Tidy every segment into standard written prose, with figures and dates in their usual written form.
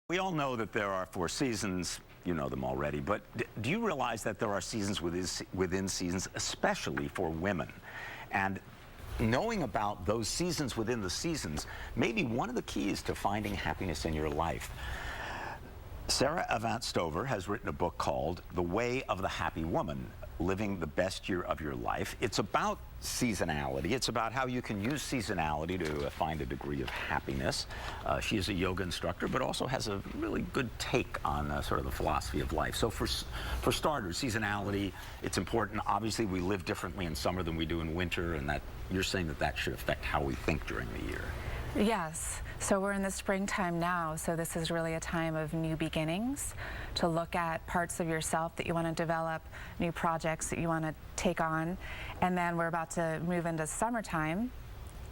We all know that there are 4 seasons. You know them already, but do you realize that there are seasons within seasons, especially for women? And knowing about those seasons within the seasons may be one of the keys to finding happiness in your life. Sara Avant has written a book called The Way of the Happy Woman, Living the Best Year of Your Life. It's about seasonality. It's about how you can use seasonality to find a degree of happiness. She is a yoga instructor, but also has a really good take on sort of the philosophy of life. So for starters, seasonality, it's important. Obviously, we live differently in summer than we do in winter, and that you're saying that that should affect how we think during the year. Yes. So we're in the springtime now, so this is really a time of new beginnings, to look at parts of yourself that you want to develop, new projects that you want to take on, and then we're about to move into summertime.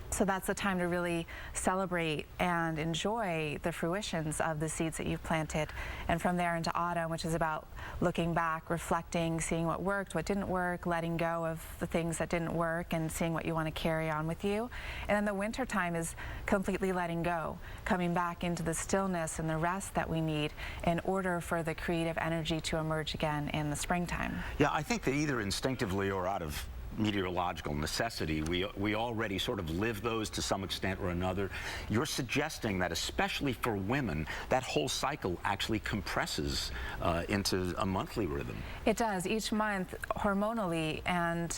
So that's the time to really celebrate and enjoy the fruitions of the seeds that you've planted. And from there into autumn, which is about looking back, reflecting, seeing what worked, what didn't work, letting go of the things that didn't work, and seeing what you want to carry on with you. And then the winter time is completely letting go, coming back into the stillness and the rest that we need in order for the creative energy to emerge again in the springtime. Yeah, I think that either instinctively or out of meteorological necessity, we already sort of live those to some extent or another. You're suggesting that especially for women, that whole cycle actually compresses into a monthly rhythm. It does. Each month, hormonally and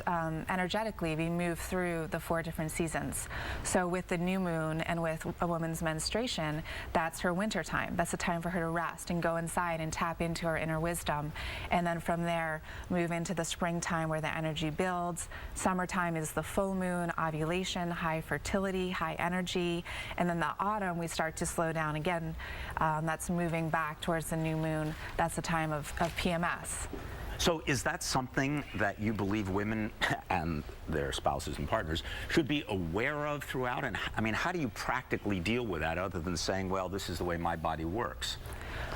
energetically, we move through the 4 different seasons. So with the new moon and with a woman's menstruation, that's her winter time. That's the time for her to rest and go inside and tap into her inner wisdom. And then from there, move into the springtime where the energy builds. Summertime is the full moon, ovulation, high fertility, high energy. And then the autumn, we start to slow down again. That's moving back towards the new moon. That's the time of PMS. So is that something that you believe women and their spouses and partners should be aware of throughout? And I mean, how do you practically deal with that other than saying, well, this is the way my body works?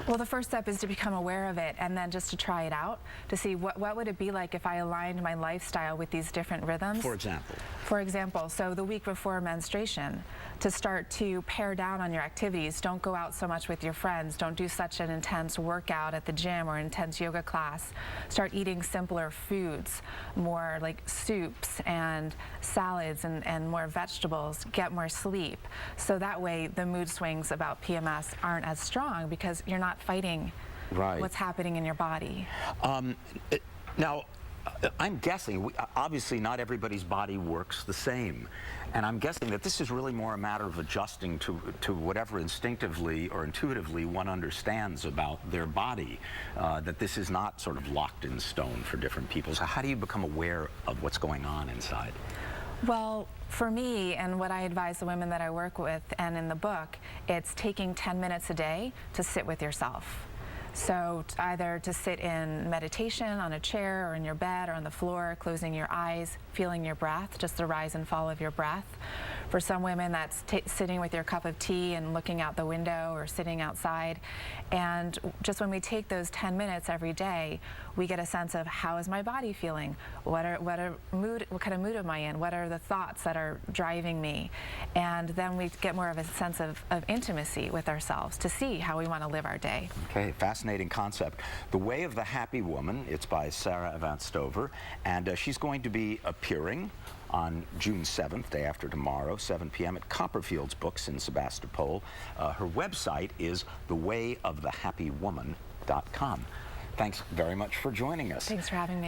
Well, the first step is to become aware of it, and then just to try it out, to see what would it be like if I aligned my lifestyle with these different rhythms. For example? For example, so the week before menstruation, to start to pare down on your activities. Don't go out so much with your friends. Don't do such an intense workout at the gym or intense yoga class. Start eating simpler foods, more like soups and salads and more vegetables. Get more sleep. So that way the mood swings about PMS aren't as strong because you're not fighting what's happening in your body. Now, I'm guessing, obviously not everybody's body works the same, and I'm guessing that this is really more a matter of adjusting to whatever instinctively or intuitively one understands about their body, that this is not sort of locked in stone for different people. So how do you become aware of what's going on inside? Well, for me, and what I advise the women that I work with and in the book, it's taking 10 minutes a day to sit with yourself. So either to sit in meditation on a chair or in your bed or on the floor, closing your eyes, feeling your breath, just the rise and fall of your breath. For some women, that's sitting with your cup of tea and looking out the window or sitting outside. And just when we take those 10 minutes every day, we get a sense of how is my body feeling? What kind of mood am I in? What are the thoughts that are driving me? And then we get more of a sense of intimacy with ourselves to see how we want to live our day. Okay, fascinating concept. The Way of the Happy Woman, it's by Sara Avant, and she's going to be appearing on June 7th, day after tomorrow, 7 p.m. at Copperfield's Books in Sebastopol. Her website is thewayofthehappywoman.com. Thanks very much for joining us. Thanks for having me.